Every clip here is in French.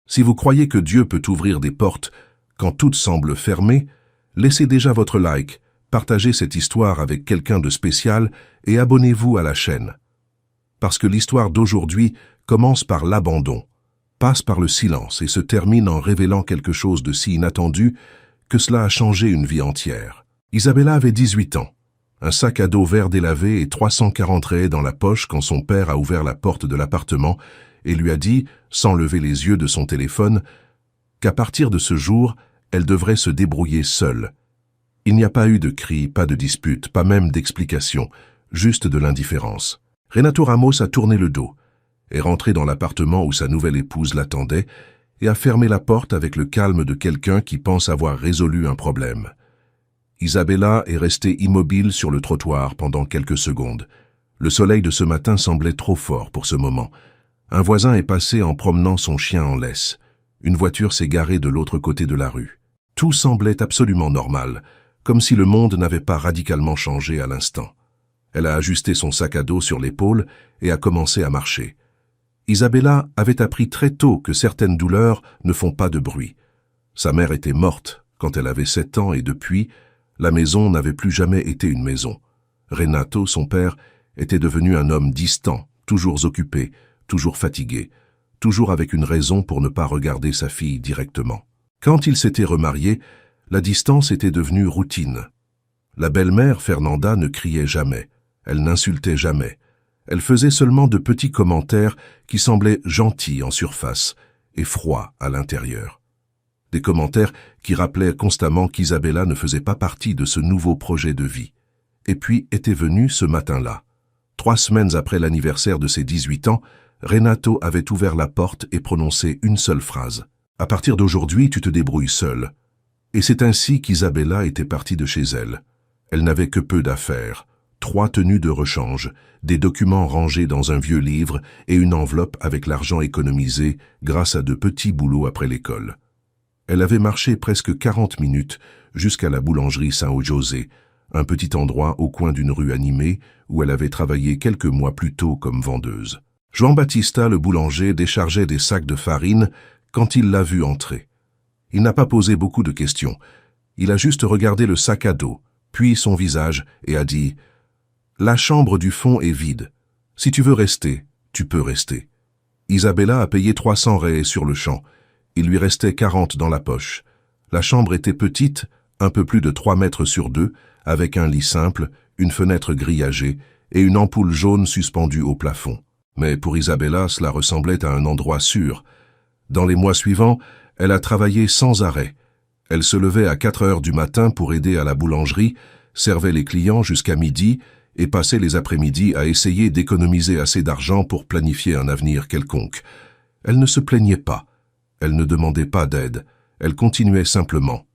Si vous croyez que Dieu peut ouvrir des portes quand toutes semblent fermées, laissez déjà votre like, partagez cette histoire avec quelqu'un de spécial et abonnez-vous à la chaîne. Parce que l'histoire d'aujourd'hui commence par l'abandon, passe par le silence et se termine en révélant quelque chose de si inattendu que cela a changé une vie entière. Isabella avait 18 ans, un sac à dos vert délavé et 340 raies dans la poche quand son père a ouvert la porte de l'appartement et lui a dit, sans lever les yeux de son téléphone, qu'à partir de ce jour, elle devrait se débrouiller seule. Il n'y a pas eu de cris, pas de dispute, pas même d'explication, juste de l'indifférence. Renato Ramos a tourné le dos, est rentré dans l'appartement où sa nouvelle épouse l'attendait et a fermé la porte avec le calme de quelqu'un qui pense avoir résolu un problème. Isabella est restée immobile sur le trottoir pendant quelques secondes. Le soleil de ce matin semblait trop fort pour ce moment. Un voisin est passé en promenant son chien en laisse. Une voiture s'est garée de l'autre côté de la rue. Tout semblait absolument normal, comme si le monde n'avait pas radicalement changé à l'instant. Elle a ajusté son sac à dos sur l'épaule et a commencé à marcher. Isabella avait appris très tôt que certaines douleurs ne font pas de bruit. Sa mère était morte quand elle avait 7 ans et depuis, la maison n'avait plus jamais été une maison. Renato, son père, était devenu un homme distant, toujours occupé, toujours fatigué, toujours avec une raison pour ne pas regarder sa fille directement. Quand il s'était remarié, la distance était devenue routine. La belle-mère, Fernanda, ne criait jamais, elle n'insultait jamais. Elle faisait seulement de petits commentaires qui semblaient gentils en surface et froids à l'intérieur. Des commentaires qui rappelaient constamment qu'Isabella ne faisait pas partie de ce nouveau projet de vie. Et puis était venu ce matin-là. 3 semaines après l'anniversaire de ses 18 ans, Renato avait ouvert la porte et prononcé une seule phrase. « À partir d'aujourd'hui, tu te débrouilles seule. » Et c'est ainsi qu'Isabella était partie de chez elle. Elle n'avait que peu d'affaires, 3 tenues de rechange, des documents rangés dans un vieux livre et une enveloppe avec l'argent économisé grâce à de petits boulots après l'école. Elle avait marché presque 40 minutes jusqu'à la boulangerie Saint-José, un petit endroit au coin d'une rue animée où elle avait travaillé quelques mois plus tôt comme vendeuse. Juan Battista, le boulanger, déchargeait des sacs de farine quand il l'a vue entrer. Il n'a pas posé beaucoup de questions. Il a juste regardé le sac à dos, puis son visage, et a dit « La chambre du fond est vide. Si tu veux rester, tu peux rester. » Isabella a payé 300 raies sur le champ. Il lui restait 40 dans la poche. La chambre était petite, un peu plus de 3 mètres sur 2, avec un lit simple, une fenêtre grillagée et une ampoule jaune suspendue au plafond. Mais pour Isabella, cela ressemblait à un endroit sûr. Dans les mois suivants, elle a travaillé sans arrêt. Elle se levait à 4 heures du matin pour aider à la boulangerie, servait les clients jusqu'à midi et passait les après-midi à essayer d'économiser assez d'argent pour planifier un avenir quelconque. Elle ne se plaignait pas. Elle ne demandait pas d'aide. Elle continuait simplement.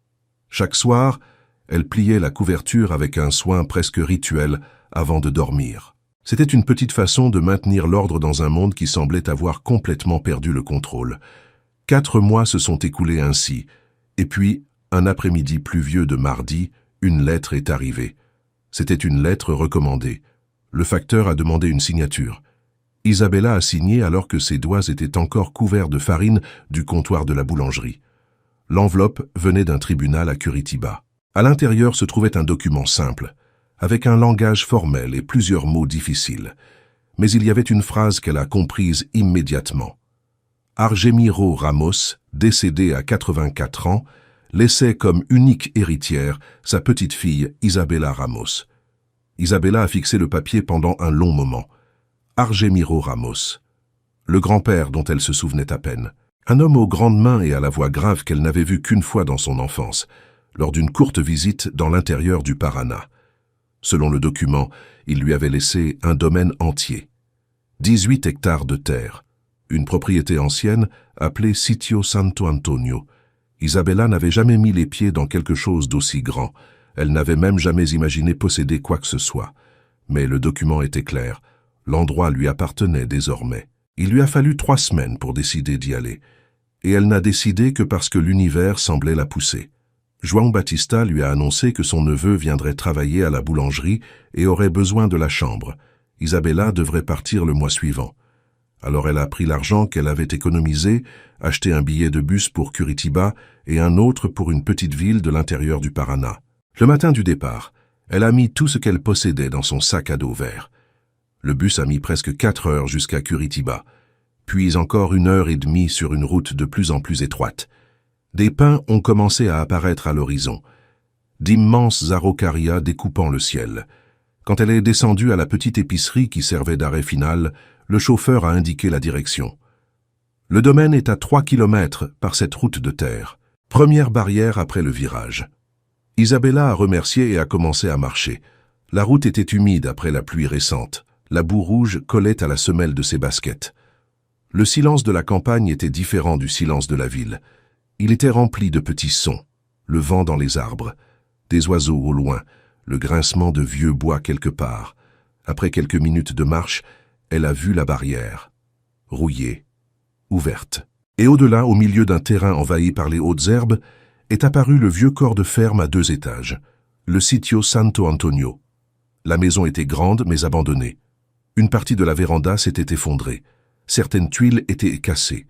Chaque soir, elle pliait la couverture avec un soin presque rituel avant de dormir. C'était une petite façon de maintenir l'ordre dans un monde qui semblait avoir complètement perdu le contrôle. 4 mois se sont écoulés ainsi, et puis, un après-midi pluvieux de mardi, une lettre est arrivée. C'était une lettre recommandée. Le facteur a demandé une signature. Isabella a signé alors que ses doigts étaient encore couverts de farine du comptoir de la boulangerie. L'enveloppe venait d'un tribunal à Curitiba. À l'intérieur se trouvait un document simple, avec un langage formel et plusieurs mots difficiles. Mais il y avait une phrase qu'elle a comprise immédiatement. Argemiro Ramos, décédé à 84 ans, laissait comme unique héritière sa petite-fille Isabella Ramos. Isabella a fixé le papier pendant un long moment. Argemiro Ramos, le grand-père dont elle se souvenait à peine. Un homme aux grandes mains et à la voix grave qu'elle n'avait vu qu'une fois dans son enfance, lors d'une courte visite dans l'intérieur du Paraná. Selon le document, il lui avait laissé un domaine entier. 18 hectares de terre, une propriété ancienne appelée Sitio Santo Antonio. Isabella n'avait jamais mis les pieds dans quelque chose d'aussi grand. Elle n'avait même jamais imaginé posséder quoi que ce soit. Mais le document était clair. L'endroit lui appartenait désormais. Il lui a fallu 3 semaines pour décider d'y aller. Et elle n'a décidé que parce que l'univers semblait la pousser. Juan Battista lui a annoncé que son neveu viendrait travailler à la boulangerie et aurait besoin de la chambre. Isabella devrait partir le mois suivant. Alors elle a pris l'argent qu'elle avait économisé, acheté un billet de bus pour Curitiba et un autre pour une petite ville de l'intérieur du Paraná. Le matin du départ, elle a mis tout ce qu'elle possédait dans son sac à dos vert. Le bus a mis presque 4 heures jusqu'à Curitiba, puis encore 1 heure et demie sur une route de plus en plus étroite. Des pins ont commencé à apparaître à l'horizon, d'immenses araucarias découpant le ciel. Quand elle est descendue à la petite épicerie qui servait d'arrêt final, le chauffeur a indiqué la direction. Le domaine est à 3 kilomètres par cette route de terre. Première barrière après le virage. Isabella a remercié et a commencé à marcher. La route était humide après la pluie récente. La boue rouge collait à la semelle de ses baskets. Le silence de la campagne était différent du silence de la ville. Il était rempli de petits sons. Le vent dans les arbres, des oiseaux au loin, le grincement de vieux bois quelque part. Après quelques minutes de marche, elle a vu la barrière, rouillée, ouverte. Et au-delà, au milieu d'un terrain envahi par les hautes herbes, est apparu le vieux corps de ferme à 2 étages, le sitio Santo Antonio. La maison était grande mais abandonnée. Une partie de la véranda s'était effondrée. Certaines tuiles étaient cassées.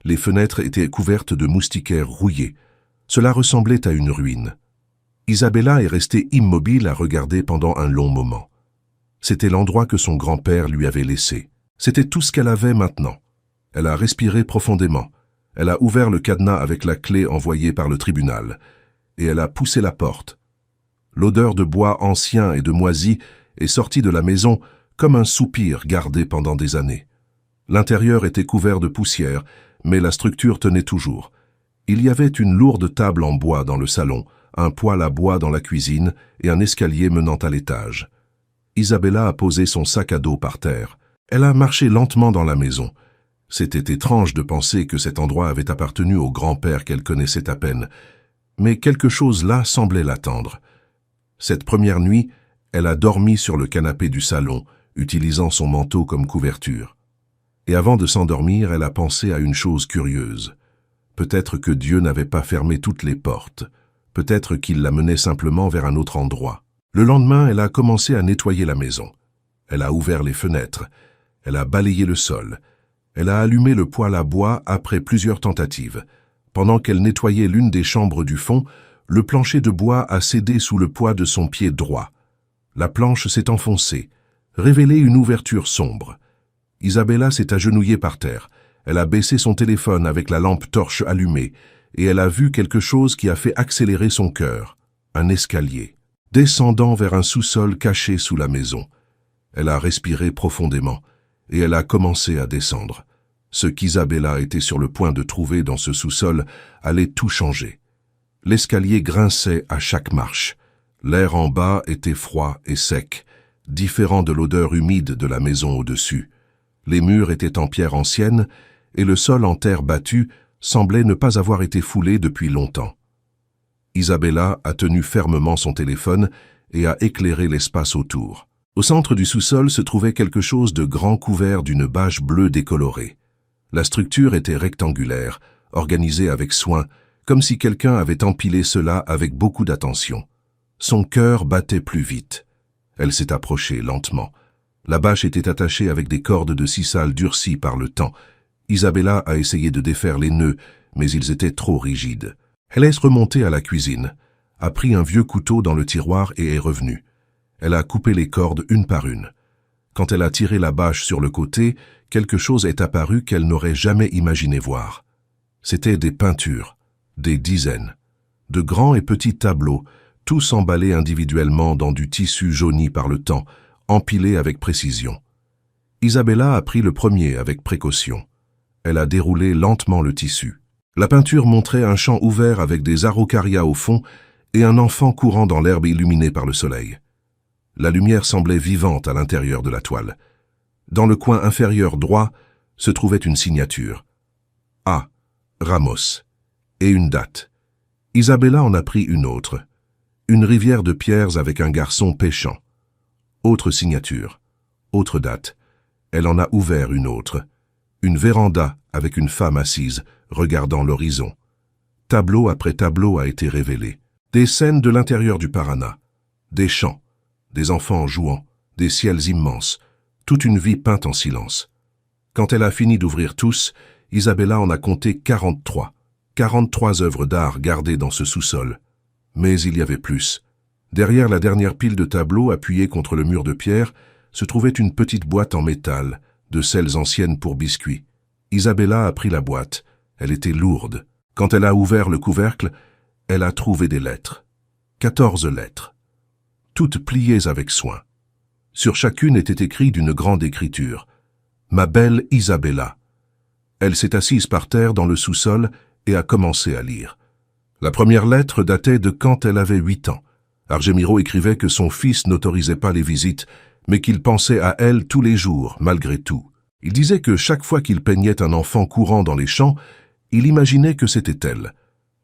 Les fenêtres étaient couvertes de moustiquaires rouillés. Cela ressemblait à une ruine. Isabella est restée immobile à regarder pendant un long moment. C'était l'endroit que son grand-père lui avait laissé. C'était tout ce qu'elle avait maintenant. Elle a respiré profondément. Elle a ouvert le cadenas avec la clé envoyée par le tribunal. Et elle a poussé la porte. L'odeur de bois ancien et de moisi est sortie de la maison comme un soupir gardé pendant des années. L'intérieur était couvert de poussière, mais la structure tenait toujours. Il y avait une lourde table en bois dans le salon, un poêle à bois dans la cuisine et un escalier menant à l'étage. Isabella a posé son sac à dos par terre. Elle a marché lentement dans la maison. C'était étrange de penser que cet endroit avait appartenu au grand-père qu'elle connaissait à peine. Mais quelque chose là semblait l'attendre. Cette première nuit, elle a dormi sur le canapé du salon, utilisant son manteau comme couverture. Et avant de s'endormir, elle a pensé à une chose curieuse. Peut-être que Dieu n'avait pas fermé toutes les portes. Peut-être qu'il la menait simplement vers un autre endroit. Le lendemain, elle a commencé à nettoyer la maison. Elle a ouvert les fenêtres. Elle a balayé le sol. Elle a allumé le poêle à bois après plusieurs tentatives. Pendant qu'elle nettoyait l'une des chambres du fond, le plancher de bois a cédé sous le poids de son pied droit. La planche s'est enfoncée, révélé une ouverture sombre. Isabella s'est agenouillée par terre. Elle a baissé son téléphone avec la lampe torche allumée et elle a vu quelque chose qui a fait accélérer son cœur. Un escalier, descendant vers un sous-sol caché sous la maison. Elle a respiré profondément et elle a commencé à descendre. Ce qu'Isabella était sur le point de trouver dans ce sous-sol allait tout changer. L'escalier grinçait à chaque marche. L'air en bas était froid et sec, différent de l'odeur humide de la maison au-dessus. Les murs étaient en pierre ancienne et le sol en terre battue semblait ne pas avoir été foulé depuis longtemps. Isabella a tenu fermement son téléphone et a éclairé l'espace autour. Au centre du sous-sol se trouvait quelque chose de grand couvert d'une bâche bleue décolorée. La structure était rectangulaire, organisée avec soin, comme si quelqu'un avait empilé cela avec beaucoup d'attention. Son cœur battait plus vite. Elle s'est approchée lentement. La bâche était attachée avec des cordes de sisal durcies par le temps. Isabella a essayé de défaire les nœuds, mais ils étaient trop rigides. Elle est remontée à la cuisine, a pris un vieux couteau dans le tiroir et est revenue. Elle a coupé les cordes une par une. Quand elle a tiré la bâche sur le côté, quelque chose est apparu qu'elle n'aurait jamais imaginé voir. C'étaient des peintures, des dizaines, de grands et petits tableaux, tous emballés individuellement dans du tissu jauni par le temps, empilés avec précision. Isabella a pris le premier avec précaution. Elle a déroulé lentement le tissu. La peinture montrait un champ ouvert avec des araucarias au fond et un enfant courant dans l'herbe illuminée par le soleil. La lumière semblait vivante à l'intérieur de la toile. Dans le coin inférieur droit se trouvait une signature. A. Ramos. Et une date. Isabella en a pris une autre. Une rivière de pierres avec un garçon pêchant. Autre signature. Autre date. Elle en a ouvert une autre. Une véranda avec une femme assise, regardant l'horizon. Tableau après tableau a été révélé. Des scènes de l'intérieur du Paraná. Des chants. Des enfants jouant. Des ciels immenses. Toute une vie peinte en silence. Quand elle a fini d'ouvrir tous, Isabella en a compté 43. 43 œuvres d'art gardées dans ce sous-sol. Mais il y avait plus. Derrière la dernière pile de tableaux appuyée contre le mur de pierre, se trouvait une petite boîte en métal, de celles anciennes pour biscuits. Isabella a pris la boîte. Elle était lourde. Quand elle a ouvert le couvercle, elle a trouvé des lettres. 14 lettres. Toutes pliées avec soin. Sur chacune était écrit d'une grande écriture. « Ma belle Isabella ». Elle s'est assise par terre dans le sous-sol et a commencé à lire. La première lettre datait de quand elle avait 8 ans. Argemiro écrivait que son fils n'autorisait pas les visites, mais qu'il pensait à elle tous les jours, malgré tout. Il disait que chaque fois qu'il peignait un enfant courant dans les champs, il imaginait que c'était elle.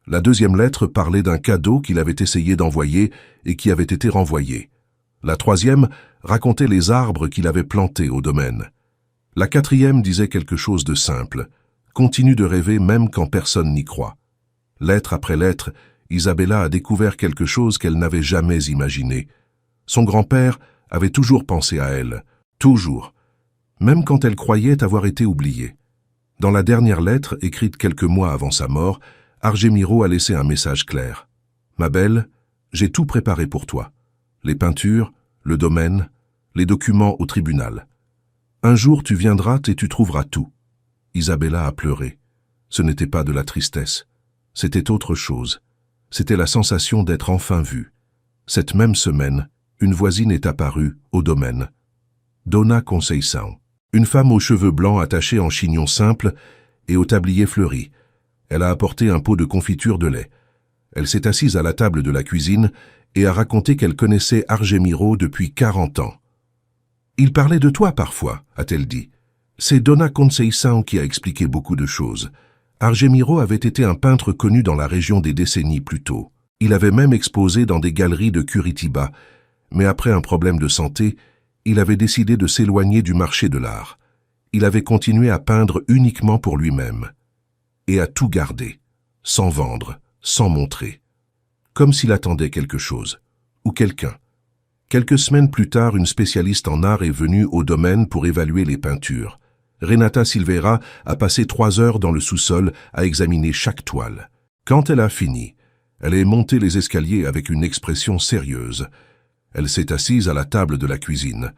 La deuxième lettre parlait d'un cadeau qu'il avait essayé d'envoyer et qui avait été renvoyé. La troisième racontait les arbres qu'il avait plantés au domaine. La quatrième disait quelque chose de simple. Continue de rêver même quand personne n'y croit. Lettre après lettre, Isabella a découvert quelque chose qu'elle n'avait jamais imaginé. Son grand-père avait toujours pensé à elle. Toujours. Même quand elle croyait avoir été oubliée. Dans la dernière lettre, écrite quelques mois avant sa mort, Argemiro a laissé un message clair. « Ma belle, j'ai tout préparé pour toi. Les peintures, le domaine, les documents au tribunal. Un jour tu viendras et tu trouveras tout. » Isabella a pleuré. Ce n'était pas de la tristesse. C'était autre chose. C'était la sensation d'être enfin vue. Cette même semaine, une voisine est apparue au domaine. Dona Conceição. Une femme aux cheveux blancs attachés en chignon simple et au tablier fleuri. Elle a apporté un pot de confiture de lait. Elle s'est assise à la table de la cuisine et a raconté qu'elle connaissait Argemiro depuis 40 ans. « Il parlait de toi parfois », a-t-elle dit. C'est Dona Conceição qui a expliqué beaucoup de choses. Argemiro avait été un peintre connu dans la région des décennies plus tôt. Il avait même exposé dans des galeries de Curitiba, mais après un problème de santé, il avait décidé de s'éloigner du marché de l'art. Il avait continué à peindre uniquement pour lui-même, et à tout garder, sans vendre, sans montrer, comme s'il attendait quelque chose, ou quelqu'un. Quelques semaines plus tard, une spécialiste en art est venue au domaine pour évaluer les peintures. Renata Silveira a passé 3 heures dans le sous-sol à examiner chaque toile. Quand elle a fini, elle est montée les escaliers avec une expression sérieuse. Elle s'est assise à la table de la cuisine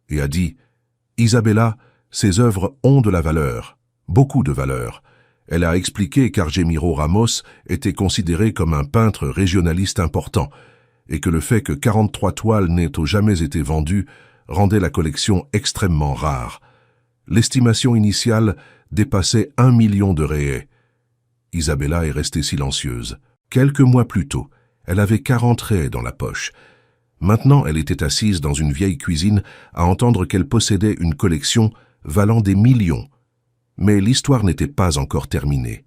et a dit « Isabella, ces œuvres ont de la valeur, beaucoup de valeur. » Elle a expliqué qu'Argemiro Ramos était considéré comme un peintre régionaliste important et que le fait que 43 toiles n'aient jamais été vendues rendait la collection extrêmement rare. L'estimation initiale dépassait 1 million de reais. Isabella est restée silencieuse. Quelques mois plus tôt, elle avait 40 reais dans la poche. Maintenant, elle était assise dans une vieille cuisine à entendre qu'elle possédait une collection valant des millions. Mais l'histoire n'était pas encore terminée.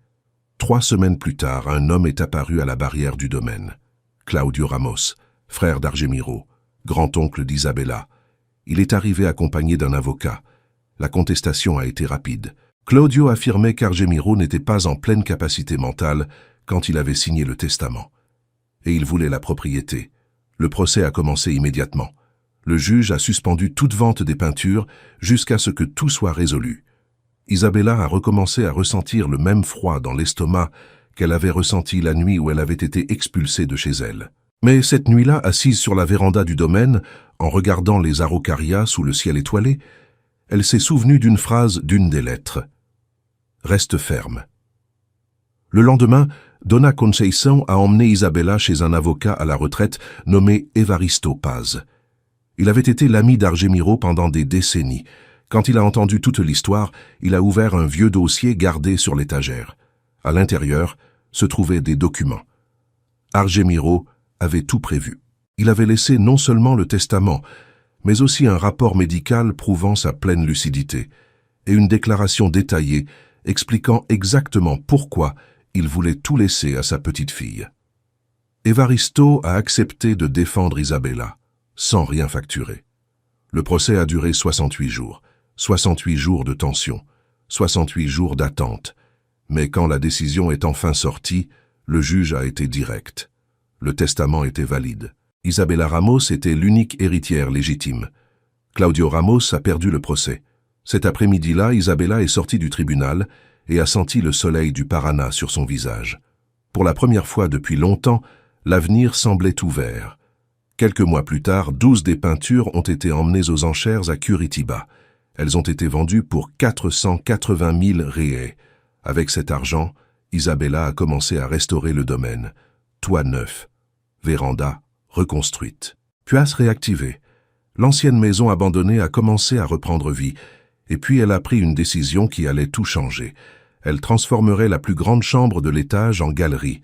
3 semaines plus tard, un homme est apparu à la barrière du domaine. Claudio Ramos, frère d'Argemiro, grand-oncle d'Isabella. Il est arrivé accompagné d'un avocat. La contestation a été rapide. Claudio affirmait qu'Argemiro n'était pas en pleine capacité mentale quand il avait signé le testament. Et il voulait la propriété. Le procès a commencé immédiatement. Le juge a suspendu toute vente des peintures jusqu'à ce que tout soit résolu. Isabella a recommencé à ressentir le même froid dans l'estomac qu'elle avait ressenti la nuit où elle avait été expulsée de chez elle. Mais cette nuit-là, assise sur la véranda du domaine, en regardant les araucarias sous le ciel étoilé, elle s'est souvenue d'une phrase d'une des lettres. « Reste ferme ». Le lendemain, Dona Conceição a emmené Isabella chez un avocat à la retraite nommé Evaristo Paz. Il avait été l'ami d'Argemiro pendant des décennies. Quand il a entendu toute l'histoire, il a ouvert un vieux dossier gardé sur l'étagère. À l'intérieur se trouvaient des documents. Argemiro avait tout prévu. Il avait laissé non seulement le testament, mais aussi un rapport médical prouvant sa pleine lucidité, et une déclaration détaillée expliquant exactement pourquoi il voulait tout laisser à sa petite-fille. Evaristo a accepté de défendre Isabella, sans rien facturer. Le procès a duré 68 jours, 68 jours de tension, 68 jours d'attente, mais quand la décision est enfin sortie, le juge a été direct. Le testament était valide. Isabella Ramos était l'unique héritière légitime. Claudio Ramos a perdu le procès. Cet après-midi-là, Isabella est sortie du tribunal et a senti le soleil du Paraná sur son visage. Pour la première fois depuis longtemps, l'avenir semblait ouvert. Quelques mois plus tard, 12 des peintures ont été emmenées aux enchères à Curitiba. Elles ont été vendues pour 480 000 reais. Avec cet argent, Isabella a commencé à restaurer le domaine. Toit neuf, véranda reconstruite. Puas réactivée. L'ancienne maison abandonnée a commencé à reprendre vie, et puis elle a pris une décision qui allait tout changer. Elle transformerait la plus grande chambre de l'étage en galerie,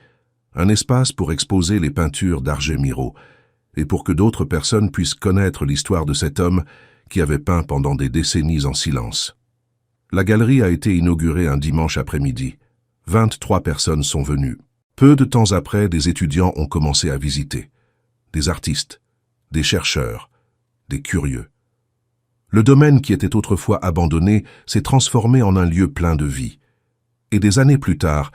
un espace pour exposer les peintures d'Argemiro, et pour que d'autres personnes puissent connaître l'histoire de cet homme qui avait peint pendant des décennies en silence. La galerie a été inaugurée un dimanche après-midi. 23 personnes sont venues. Peu de temps après, des étudiants ont commencé à visiter. Des artistes, des chercheurs, des curieux. Le domaine qui était autrefois abandonné s'est transformé en un lieu plein de vie. Et des années plus tard,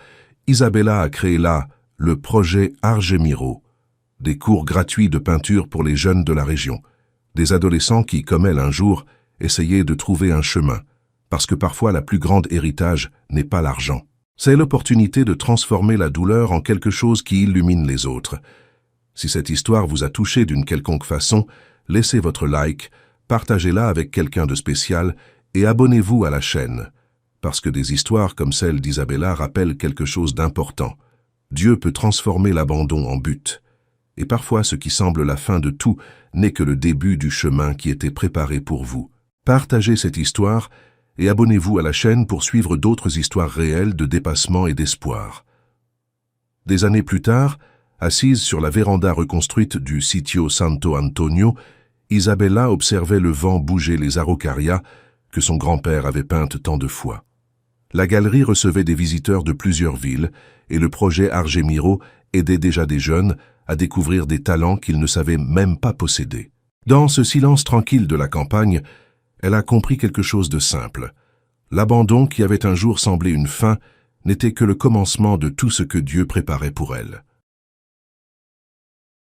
Isabella a créé là le projet Argemiro, des cours gratuits de peinture pour les jeunes de la région, des adolescents qui, comme elle un jour, essayaient de trouver un chemin, parce que parfois la plus grande héritage n'est pas l'argent. C'est l'opportunité de transformer la douleur en quelque chose qui illumine les autres. Si cette histoire vous a touché d'une quelconque façon, laissez votre like, partagez-la avec quelqu'un de spécial et abonnez-vous à la chaîne, parce que des histoires comme celle d'Isabella rappellent quelque chose d'important. Dieu peut transformer l'abandon en but. Et parfois ce qui semble la fin de tout n'est que le début du chemin qui était préparé pour vous. Partagez cette histoire et abonnez-vous à la chaîne pour suivre d'autres histoires réelles de dépassement et d'espoir. Des années plus tard, assise sur la véranda reconstruite du Sitio Santo Antonio, Isabella observait le vent bouger les araucarias que son grand-père avait peintes tant de fois. La galerie recevait des visiteurs de plusieurs villes et le projet Argemiro aidait déjà des jeunes à découvrir des talents qu'ils ne savaient même pas posséder. Dans ce silence tranquille de la campagne, elle a compris quelque chose de simple. L'abandon qui avait un jour semblé une fin n'était que le commencement de tout ce que Dieu préparait pour elle.